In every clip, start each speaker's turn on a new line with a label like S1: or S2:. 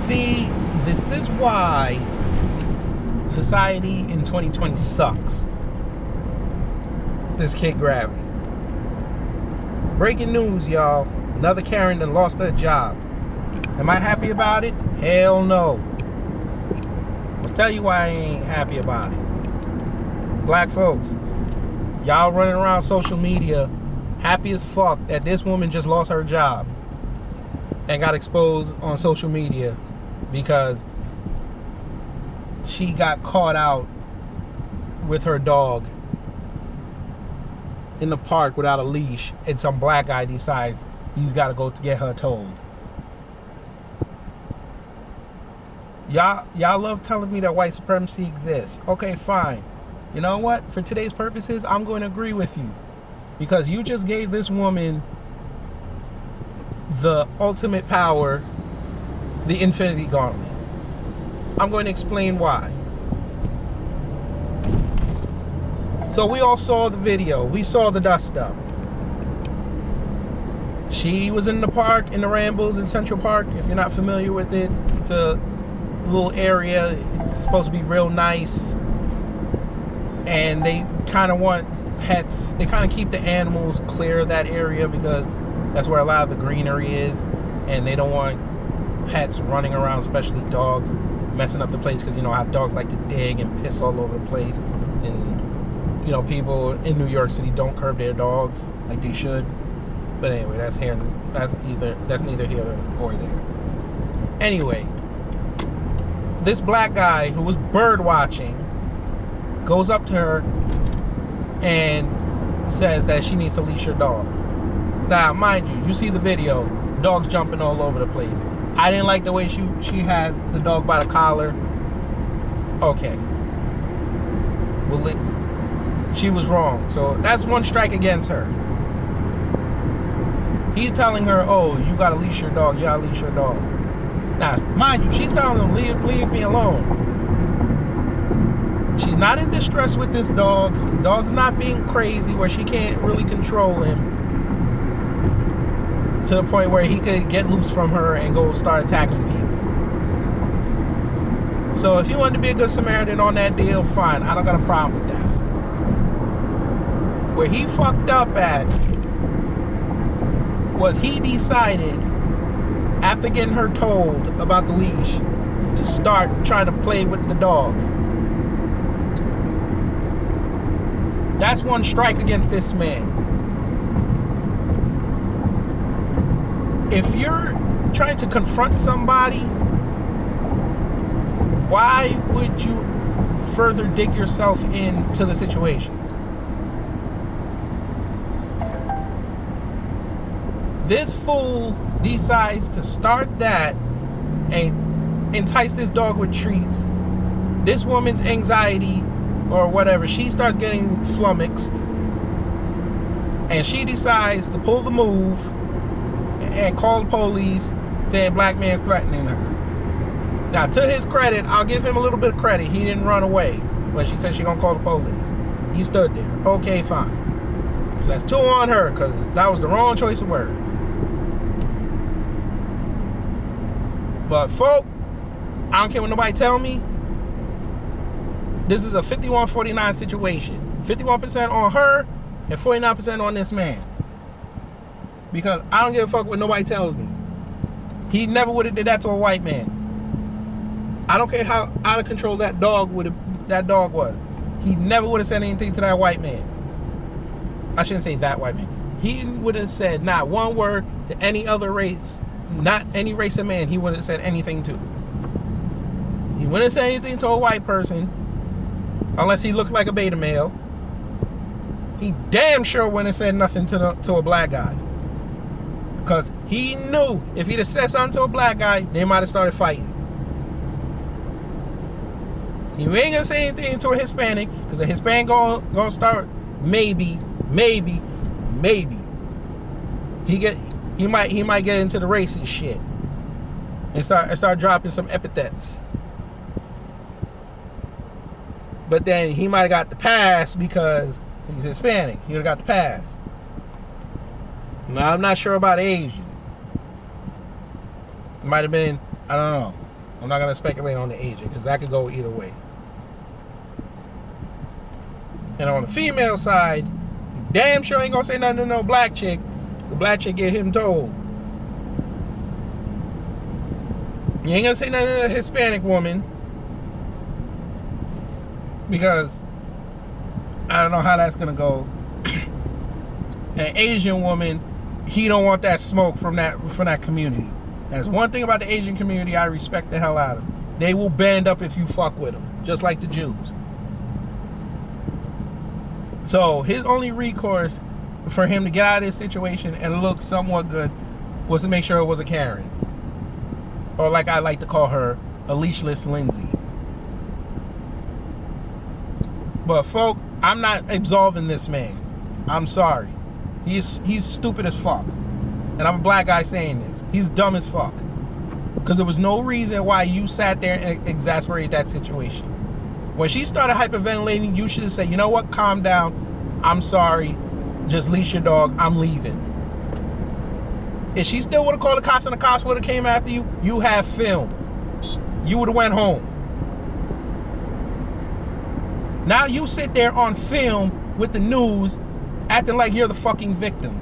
S1: See, this is why society in 2020 sucks. This kid grabbing. Breaking news, y'all. Another Karen that lost her job. Am I happy about it? Hell no. I'll tell you why I ain't happy about it. Black folks, y'all running around social media happy as fuck that this woman just lost her job and got exposed on social media because she got caught out with her dog in the park without a leash, and some black guy decides he's got to go to get her told. Y'all love telling me that white supremacy exists. Okay, fine. You know what? For today's purposes, I'm going to agree with you. Because you just gave this woman the ultimate power, the Infinity Gauntlet. I'm going to explain why. So we all saw the video. We saw the dust up. She was in the park, in the Rambles in Central Park. If you're not familiar with it, it's a little area. It's supposed to be real nice. And they kind of want pets. They kind of keep the animals clear of that area because that's where a lot of the greenery is. And they don't want pets running around, especially dogs, messing up the place because you know how dogs like to dig and piss all over the place. And you know, people in New York City don't curb their dogs like they should. But anyway, that's neither here or there. Anyway, this black guy who was bird watching goes up to her and says that she needs to leash her dog. Now, mind you, you see the video, dog's jumping all over the place. I didn't like the way she had the dog by the collar. Okay. Well, she was wrong. So that's one strike against her. He's telling her, oh, you gotta leash your dog, you gotta leash your dog. Now, mind you, she's telling him, leave me alone. She's not in distress with this dog. The dog's not being crazy where she can't really control him to the point where he could get loose from her and go start attacking people. So if you wanted to be a good Samaritan on that deal, fine. I don't got a problem with that. Where he fucked up at was he decided, after getting her told about the leash, to start trying to play with the dog. That's one strike against this man. If you're trying to confront somebody, why would you further dig yourself into the situation? This fool decides to start that and entice this dog with treats. This woman's anxiety or whatever, she starts getting flummoxed and she decides to pull the move and call the police saying black man's threatening her. Now, to his credit, I'll give him a little bit of credit. He didn't run away when she said she gonna call the police. He stood there. Okay, fine. So that's 2 on her because that was the wrong choice of words. But folk, I don't care what nobody tell me. This is a 51-49 situation. 51% on her and 49% on this man. Because I don't give a fuck what nobody tells me. He never would have did that to a white man. I don't care how out of control that dog was. He never would have said anything to that white man. I shouldn't say that white man. He would have said not one word to any other race, not any race of man. He wouldn't have said anything to. He wouldn't have said anything to a white person unless he looked like a beta male. He damn sure wouldn't have said nothing to a black guy. Because he knew if he'd have said something to a black guy, they might have started fighting. He ain't gonna say anything to a Hispanic, because the Hispanic gonna start maybe. He might get into the racist shit and start dropping some epithets. But then he might have got the pass because he's Hispanic. He would have got the pass. Now, I'm not sure about Asian. It might have been, I don't know. I'm not going to speculate on the agent because that could go either way. And on the female side, you damn sure ain't going to say nothing to no black chick. The black chick get him told. You ain't going to say nothing to a Hispanic woman because I don't know how that's going to go. An Asian woman, he don't want that smoke from that community. That's one thing about the Asian community I respect the hell out of. They will band up if you fuck with them, just like the Jews. So his only recourse for him to get out of this situation and look somewhat good was to make sure it was a Karen. Or like I like to call her, a leashless Lindsay. But folk, I'm not absolving this man. I'm sorry. He's stupid as fuck. And I'm a black guy saying this. He's dumb as fuck. Because there was no reason why you sat there and exasperated that situation. When she started hyperventilating, you should have said, you know what, calm down. I'm sorry. Just leash your dog. I'm leaving. If she still would have called the cops and the cops would have came after you, you have film. You would have went home. Now you sit there on film with the news acting like you're the fucking victim.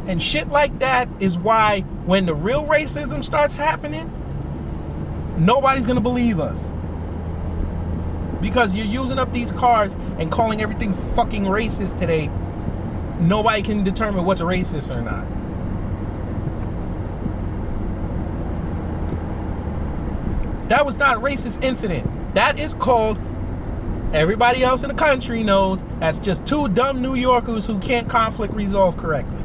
S1: And shit like that is why when the real racism starts happening, nobody's gonna believe us. Because you're using up these cards and calling everything fucking racist today. Nobody can determine what's racist or not. That was not a racist incident. That is called, everybody else in the country knows, that's just two dumb New Yorkers who can't conflict resolve correctly.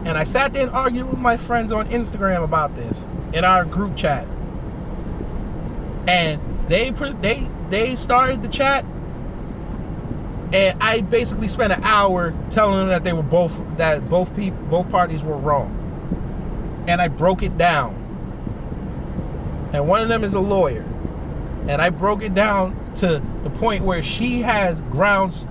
S1: And I sat there and argued with my friends on Instagram about this in our group chat. And they started the chat, and I basically spent an hour telling them that both parties were wrong. And I broke it down. And one of them is a lawyer. And I broke it down to the point where she has grounds.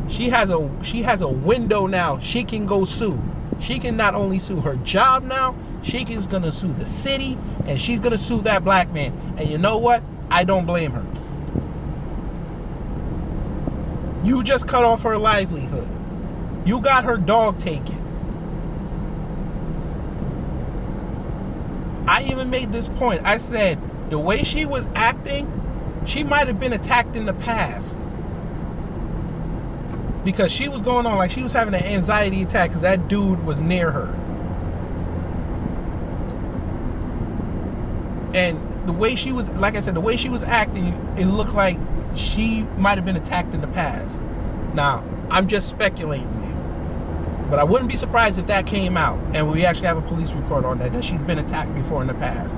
S1: She has a window now. She can go sue. She can not only sue her job now, she's gonna sue the city, and she's gonna sue that black man. And you know what? I don't blame her. You just cut off her livelihood. You got her dog taken. I even made this point. I said, the way she was acting, she might have been attacked in the past. Because she was going on like she was having an anxiety attack because that dude was near her. And the way she was, like I said, the way she was acting, it looked like she might have been attacked in the past. Now, I'm just speculating here. But I wouldn't be surprised if that came out and we actually have a police report on that she's been attacked before in the past.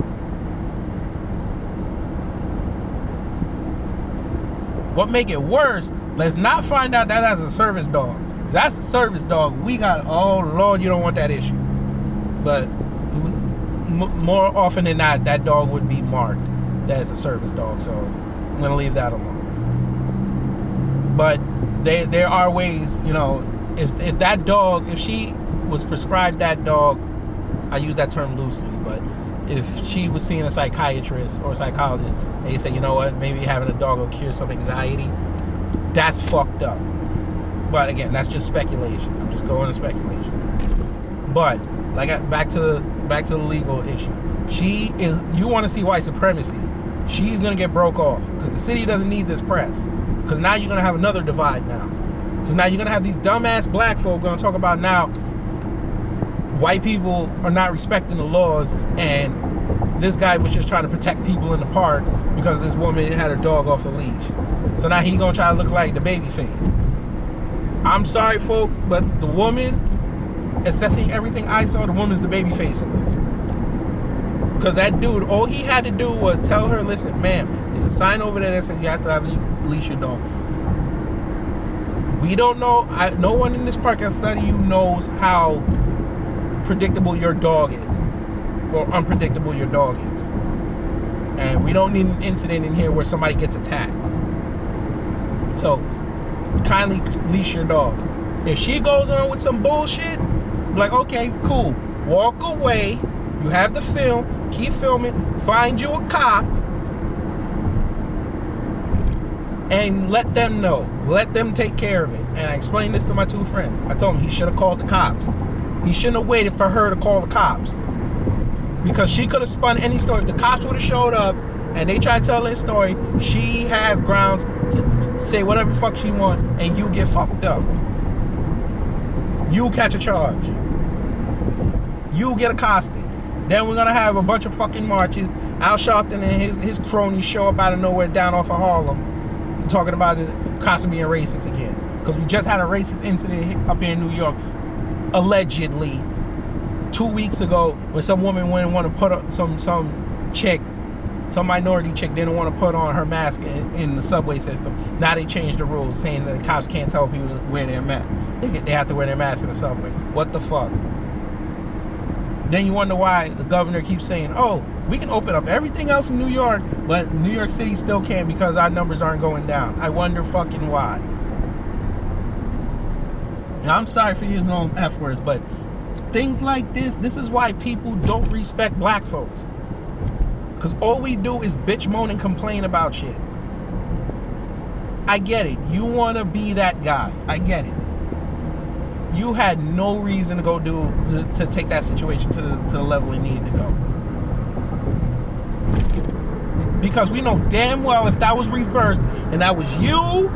S1: What make it worse, let's not find out that that's a service dog. If that's a service dog, we got, oh Lord, you don't want that issue. But more often than not, that dog would be marked as a service dog, so I'm going to leave that alone. But there are ways, you know, if that dog, if she was prescribed that dog, I use that term loosely, but if she was seeing a psychiatrist or a psychologist, they say, you know what, maybe having a dog will cure some anxiety, that's fucked up. But again, that's just speculation. I'm just going to speculation. But back to the legal issue. You want to see white supremacy, she's going to get broke off because the city doesn't need this press. Because now you're going to have another divide now. Because now you're going to have these dumbass black folk going to talk about now white people are not respecting the laws and this guy was just trying to protect people in the park because this woman had her dog off the leash. So now he's going to try to look like the baby face. I'm sorry, folks, but the woman, assessing everything I saw, the woman's the baby face in this. Because that dude, all he had to do was tell her, listen, ma'am, there's a sign over there that says you have to have a leash your dog. We don't know, no one in this park outside of you knows how predictable your dog is or unpredictable your dog is. And we don't need an incident in here where somebody gets attacked. So kindly leash your dog. If she goes on with some bullshit, like, okay, cool, walk away. You have the film. Keep filming. Find you a cop. And let them know. Let them take care of it. And I explained this to my two friends. I told them he should have called the cops. He shouldn't have waited for her to call the cops. Because she could have spun any story. If the cops would have showed up and they tried to tell their story, she has grounds to say whatever the fuck she wants, and you get fucked up. You catch a charge. You get accosted. Then we're gonna have a bunch of fucking marches. Al Sharpton and his cronies show up out of nowhere down off of Harlem, talking about it constantly being racist again. Because we just had a racist incident up here in New York, allegedly, 2 weeks ago, when some woman wouldn't want to put up some minority chick didn't want to put on her mask in the subway system. Now they changed the rules, saying that the cops can't tell people to wear their mask. They have to wear their mask in the subway. What the fuck? Then you wonder why the governor keeps saying, oh, we can open up everything else in New York, but New York City still can't because our numbers aren't going down. I wonder fucking why. Now, I'm sorry for using all F words, but things like this is why people don't respect black folks. Because all we do is bitch, moan, and complain about shit. I get it. You want to be that guy. I get it. You had no reason to take that situation to the level it needed to go. Because we know damn well if that was reversed and that was you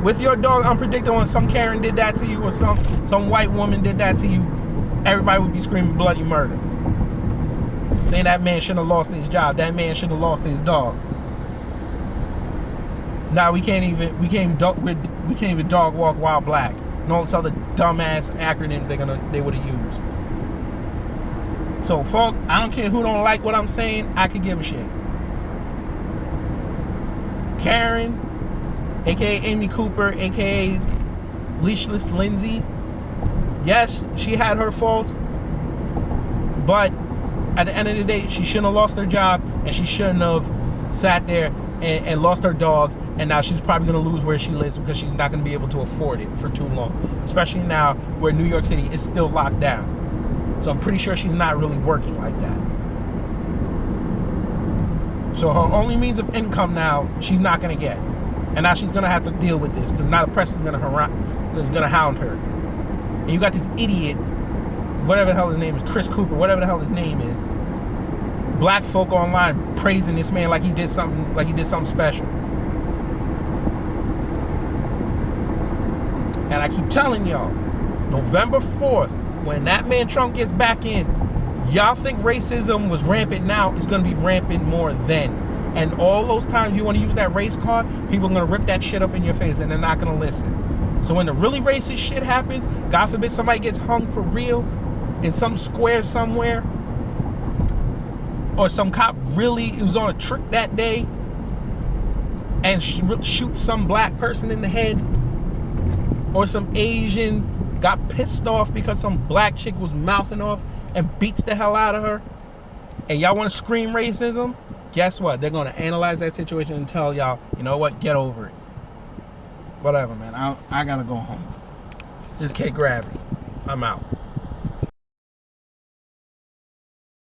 S1: with your dog unpredictable and some Karen did that to you or some white woman did that to you, everybody would be screaming bloody murder. Saying that man shouldn't have lost his job. That man shouldn't have lost his dog. Now we can't even dog walk while black. And all this other dumbass acronym they would have used. So, folk, I don't care who don't like what I'm saying. I could give a shit. Karen, aka Amy Cooper, aka Leashless Lindsay. Yes, she had her fault, but at the end of the day, she shouldn't have lost her job, and she shouldn't have sat there and lost her dog. And now she's probably going to lose where she lives because she's not going to be able to afford it for too long. Especially now where New York City is still locked down. So I'm pretty sure she's not really working like that. So her only means of income now, she's not going to get. And now she's going to have to deal with this because now the press is going to hound her. And you got this idiot, whatever the hell his name is, Chris Cooper, whatever the hell his name is. Black folk online praising this man like he did something special. And I keep telling y'all, November 4th, when that man Trump gets back in, y'all think racism was rampant now, it's going to be rampant more then. And all those times you want to use that race card, people are going to rip that shit up in your face and they're not going to listen. So when the really racist shit happens, God forbid somebody gets hung for real in some square somewhere, or some cop really was on a trick that day and shoots some black person in the head, or some Asian got pissed off because some black chick was mouthing off and beats the hell out of her, and y'all want to scream racism, guess what? They're going to analyze that situation and tell y'all, you know what, get over it. Whatever, man. I got to go home. This K Gravity. I'm out.